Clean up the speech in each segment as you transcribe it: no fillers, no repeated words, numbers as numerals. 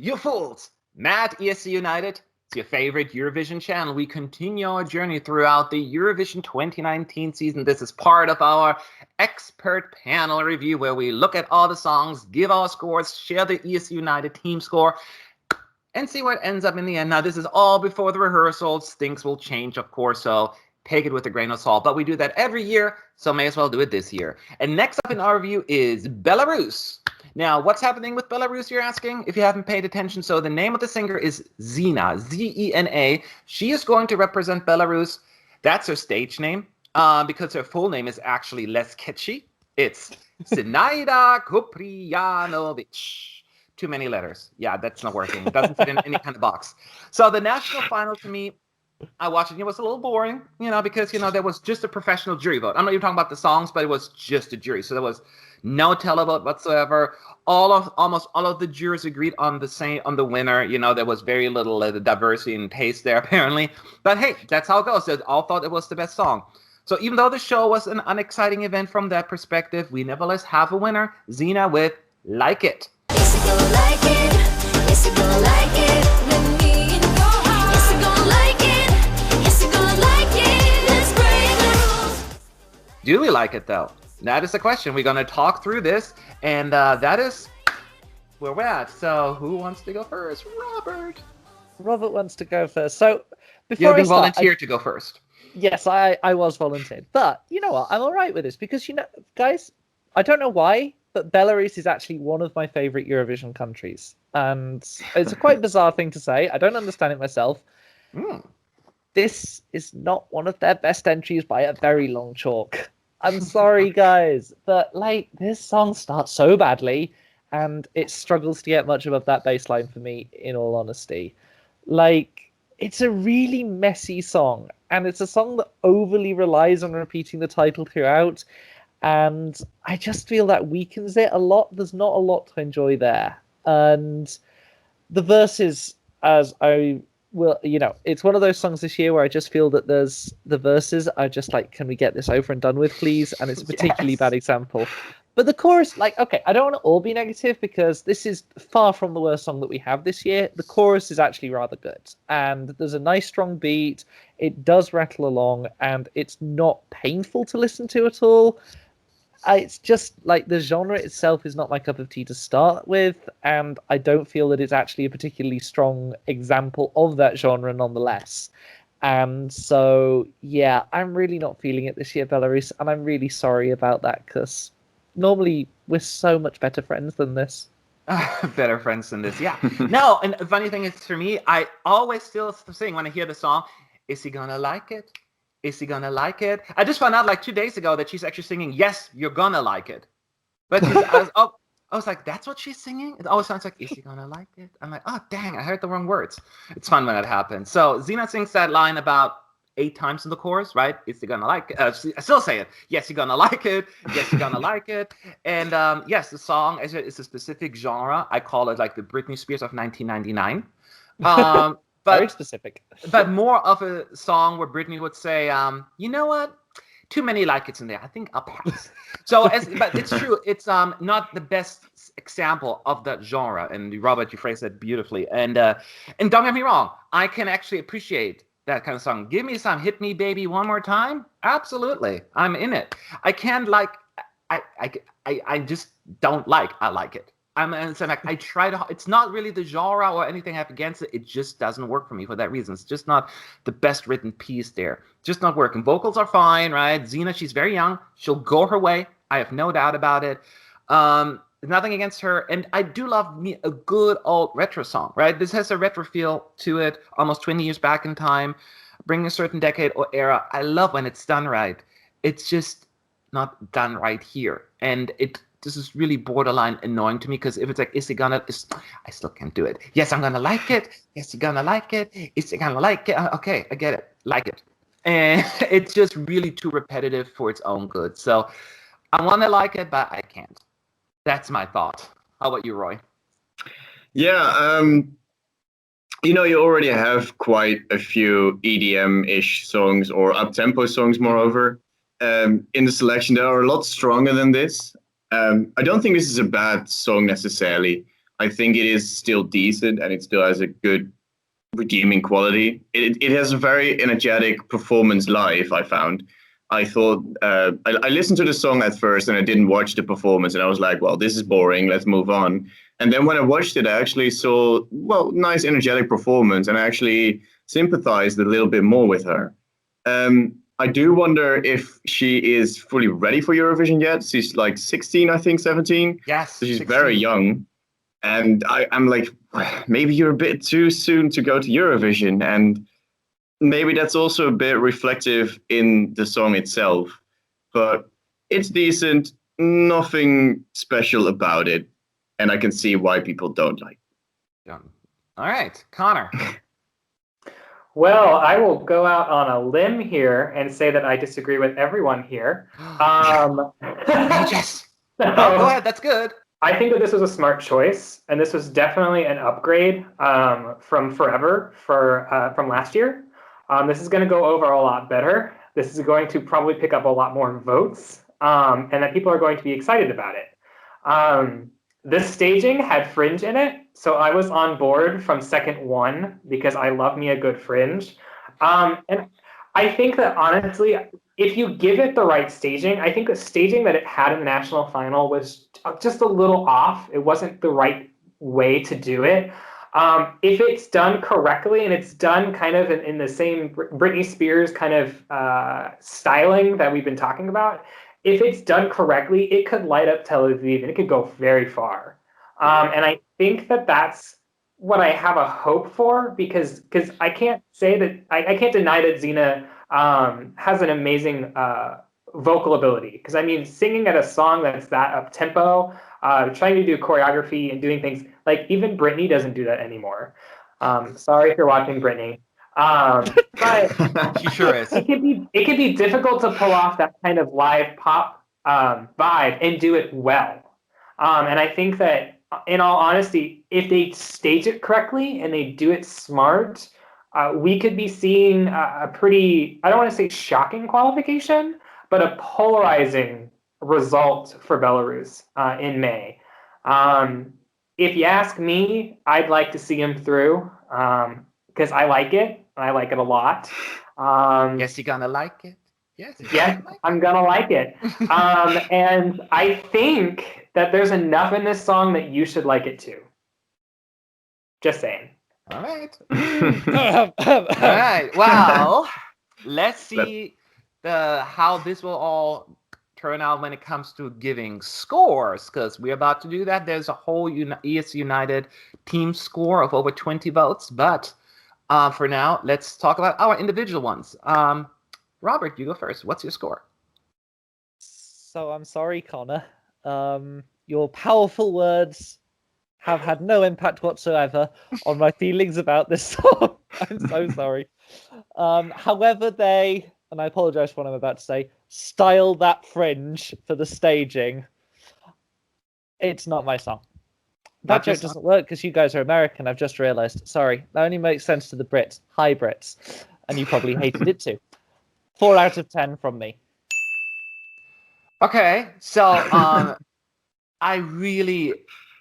You fools! Mad ESC United, it's your favorite Eurovision channel. We continue our journey throughout the Eurovision 2019 season. This is part of our expert panel review where we look at all the songs, give our scores, share the ESC United team score, and see what ends up in the end. Now, this is all before the rehearsals. Things will change, of course, so take it with a grain of salt. But we do that every year, so may as well do it this year. And next up in our review is Belarus. Now, what's happening with Belarus, you're asking, if you haven't paid attention? So the name of the singer is Zena, Z-E-N-A. She is going to represent Belarus. That's her stage name, because her full name is actually less catchy. It's Zenaida Kupriyanovic. Too many letters. Yeah, that's not working. It doesn't fit in any kind of box. So the national final, to me, I watched it. It was a little boring, because, there was just a professional jury vote. I'm not even talking about the songs, but it was just a jury. So there was no televote whatsoever. Almost all of the jurors agreed on the winner. There was very little diversity in taste there, apparently. But hey, that's how it goes. They all thought it was the best song. So even though the show was an unexciting event from that perspective, we nevertheless have a winner, Zena with Like It. Is it gonna like it? Is it gonna like it? Let me know. Is it gonna like it? Is it gonna like it? Let's break the rules. Do we like it, though? That is the question. We're going to talk through this, and that is where we're at. So who wants to go first? Robert. Robert wants to go first. So before You've I been start, volunteered to go first. Yes, I was volunteered. But you know what? I'm all right with this because, guys, I don't know why, but Belarus is actually one of my favorite Eurovision countries. And it's a quite bizarre thing to say. I don't understand it myself. This is not one of their best entries by a very long chalk. I'm sorry, guys, but this song starts so badly and it struggles to get much above that bass line for me, in all honesty. It's a really messy song, and it's a song that overly relies on repeating the title throughout, and I just feel that weakens it a lot. There's not a lot to enjoy there. And the verses, it's one of those songs this year where I just feel that the verses are just can we get this over and done with, please? And it's a particularly bad example. But the chorus, okay, I don't want to all be negative because this is far from the worst song that we have this year. The chorus is actually rather good. And there's a nice strong beat. It does rattle along and it's not painful to listen to at all. It's just the genre itself is not my cup of tea to start with, and I don't feel that it's actually a particularly strong example of that genre nonetheless. And so, yeah, I'm really not feeling it this year, Belarus, and I'm really sorry about that because normally we're so much better friends than this. Better friends than this, yeah. No, and the funny thing is, for me, I always still sing when I hear the song, is he gonna like it? Is he gonna like it? I just found out 2 days ago that she's actually singing, yes, you're gonna like it. But I was like, that's what she's singing? It always sounds like, is he gonna like it? I'm like, oh, dang, I heard the wrong words. It's fun when that happens. So Zena sings that line about 8 times in the chorus, right? Is he gonna like it? I still say it. Yes, you're gonna like it. Yes, you're gonna like it. And yes, the song is a specific genre. I call it the Britney Spears of 1999. Very specific. But more of a song where Britney would say, you know what? Too many like it's in there. I think I'll pass. But it's true. It's not the best example of that genre. And Robert, you phrased that beautifully. And don't get me wrong. I can actually appreciate that kind of song. Give me some Hit Me Baby One More Time. Absolutely. I'm in it. I can't I just don't I like it. I try to. It's not really the genre or anything I have against it. It just doesn't work for me for that reason. It's just not the best written piece there. Just not working. Vocals are fine, right? Zena, she's very young. She'll go her way. I have no doubt about it. Nothing against her. And I do love me a good old retro song, right? This has a retro feel to it, almost 20 years back in time, bringing a certain decade or era. I love when it's done right. It's just not done right here. And this is really borderline annoying to me because if it's I still can't do it. Yes, I'm gonna like it. Yes, you're gonna like it. Is he gonna like it? Okay, I get it. Like it. And it's just really too repetitive for its own good. So I want to like it, but I can't. That's my thought. How about you, Roy? Yeah, you already have quite a few EDM-ish songs or up-tempo songs, moreover. In the selection, they are a lot stronger than this. I don't think this is a bad song necessarily. I think it is still decent and it still has a good redeeming quality. It has a very energetic performance live, I found. I thought, I listened to the song at first and I didn't watch the performance and I was like, well, this is boring, let's move on. And then when I watched it, I actually saw, well, nice energetic performance and I actually sympathized a little bit more with her. I do wonder if she is fully ready for Eurovision yet. She's like 16, I think, 17. Yes, So she's 16. very young. And I'm like, maybe you're a bit too soon to go to Eurovision. And maybe that's also a bit reflective in the song itself. But it's decent, nothing special about it. And I can see why people don't like it. Done. All right, Connor. Well, I will go out on a limb here and say that I disagree with everyone here. Yes. Oh, go ahead. That's good. I think that this was a smart choice, and this was definitely an upgrade from Forever from last year. This is going to go over a lot better. This is going to probably pick up a lot more votes, and that people are going to be excited about it. This staging had fringe in it, so I was on board from second one because I love me a good fringe. And I think that honestly, if you give it the right staging, I think the staging that it had in the national final was just a little off. It wasn't the right way to do it. If it's done correctly and it's done kind of in the same Britney Spears kind of styling that we've been talking about, if it's done correctly, it could light up Tel Aviv and it could go very far. And I think that that's what I have a hope for because I can't say that I can't deny that Zena has an amazing vocal ability. Because I mean, singing at a song that's that up tempo, trying to do choreography and doing things like even Britney doesn't do that anymore. Sorry if you're watching Britney. But She sure is. it could be difficult to pull off that kind of live pop vibe and do it well. And I think that, in all honesty, if they stage it correctly and they do it smart, we could be seeing a pretty, I don't want to say shocking qualification, but a polarizing result for Belarus in May. If you ask me, I'd like to see him through because I like it. I like it a lot. Yes, you're gonna like it. Yes. Yes, I'm gonna like it. And I think that there's enough in this song that you should like it too. Just saying. All right. All right. Well, let's see how this will all turn out when it comes to giving scores, because we're about to do that. There's a whole ESC United team score of over 20 votes, but for now, let's talk about our individual ones. Robert, you go first. What's your score? So I'm sorry, Connor. Your powerful words have had no impact whatsoever on my feelings about this song. I'm so sorry. However, they, and I apologize for what I'm about to say, style that fringe for the staging. It's not my song. That joke doesn't work because you guys are American, I've just realized. Sorry, that only makes sense to the Brits. Hi, Brits. And you probably hated it too. 4 out of 10 from me. Okay, so I really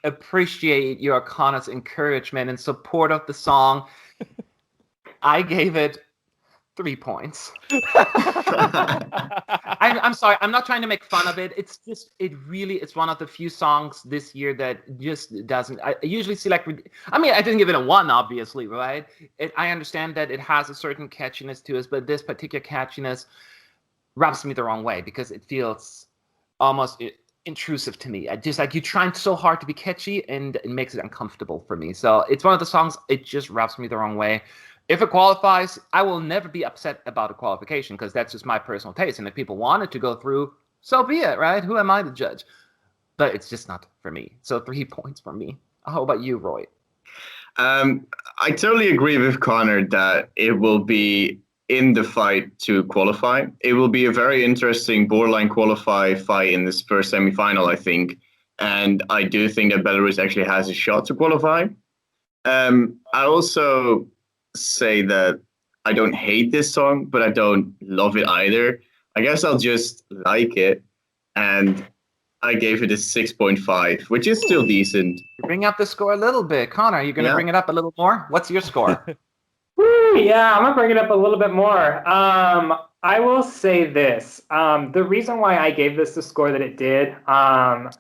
appreciate your Connor's encouragement and support of the song. I gave it 3 points. I'm sorry. I'm not trying to make fun of it. It's just, it's one of the few songs this year that just doesn't. I usually see I didn't give it a 1, obviously, right? I understand that it has a certain catchiness to it, but this particular catchiness rubs me the wrong way because it feels almost intrusive to me. I just you're trying so hard to be catchy and it makes it uncomfortable for me. So it's one of the songs, it just rubs me the wrong way. If it qualifies, I will never be upset about a qualification because that's just my personal taste. And if people want it to go through, so be it, right? Who am I to judge? But it's just not for me. So 3 points from me. How about you, Roy? I totally agree with Connor that it will be in the fight to qualify. It will be a very interesting borderline qualify fight in this first semifinal, I think. And I do think that Belarus actually has a shot to qualify. I also say that I don't hate this song, but I don't love it either. I guess I'll just like it. And I gave it a 6.5, which is still decent. You bring up the score a little bit. Connor, are you going to Yeah. bring it up a little more? What's your score? Woo, yeah, I'm gonna bring it up a little bit more. I will say this. The reason why I gave this the score that it did,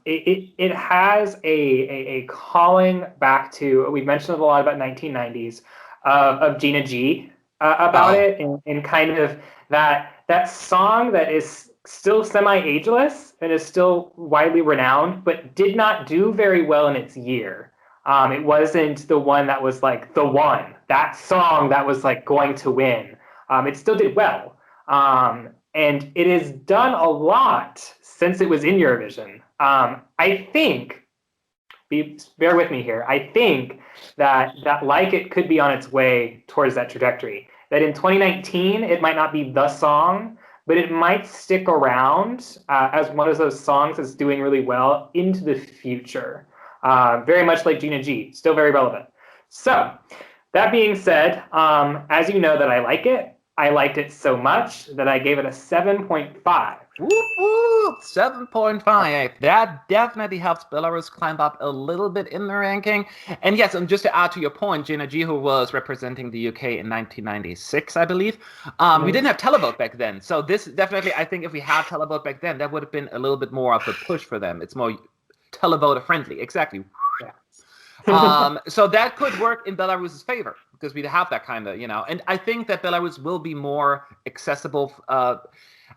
it has a calling back to, we mentioned a lot about 1990s, of Gina G about it, and kind of that song that is still semi-ageless and is still widely renowned, but did not do very well in its year. It wasn't the one that was like the one, that song that was like going to win. It still did well. And it has done a lot since it was in Eurovision. I think, bear with me here, I think that Like It could be on its way towards that trajectory. That in 2019, it might not be the song, but it might stick around as one of those songs that's doing really well into the future. Very much like Gina G, still very relevant. So, that being said, as you know that I liked it so much that I gave it a 7.5. Whoop, whoop, 7.5. That definitely helps Belarus climb up a little bit in the ranking. And yes, and just to add to your point, Gina G, who was representing the UK in 1996, I believe, we didn't have televote back then. So this definitely, I think if we had televote back then, that would have been a little bit more of a push for them. It's more televoter friendly, exactly. Yeah. So that could work in Belarus's favor because we'd have that kind of, and I think that Belarus will be more accessible.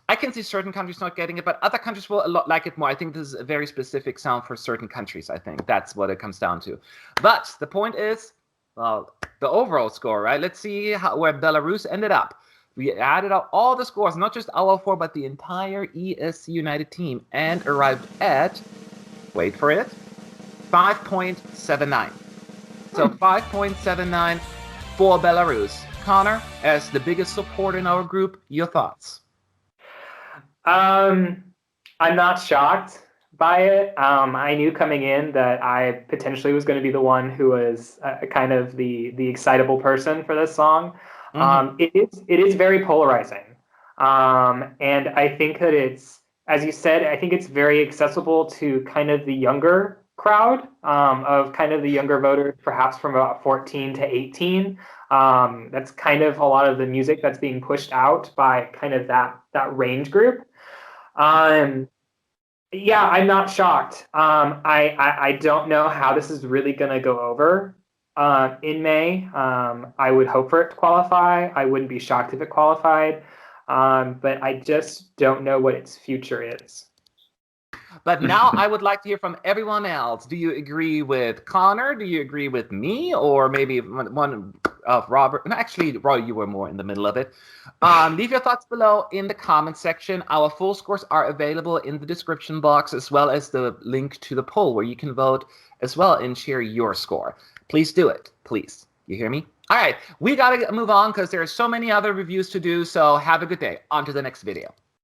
I can see certain countries not getting it, but other countries will like it more. I think this is a very specific sound for certain countries. I think that's what it comes down to. But the point is, well, the overall score, right? Let's see where Belarus ended up. We added up all the scores, not just our 4, but the entire ESC United team, and arrived at, wait for it, 5.79. So 5.79 for Belarus. Connor, as the biggest supporter in our group, your thoughts? I'm not shocked by it. I knew coming in that I potentially was going to be the one who was kind of the excitable person for this song. It is very polarizing. And I think that it's, as you said, I think it's very accessible to kind of the younger crowd, of kind of the younger voters, perhaps from about 14 to 18. That's kind of a lot of the music that's being pushed out by kind of that range group. Yeah, I'm not shocked. I don't know how this is really going to go over in May. I would hope for it to qualify. I wouldn't be shocked if it qualified. But I just don't know what its future is. But now I would like to hear from everyone else. Do you agree with Connor? Do you agree with me? Or maybe one of Robert? Actually, Roy, you were more in the middle of it. Leave your thoughts below in the comment section. Our full scores are available in the description box, as well as the link to the poll where you can vote as well and share your score. Please do it. Please. You hear me? All right. We got to move on because there are so many other reviews to do. So have a good day. On to the next video.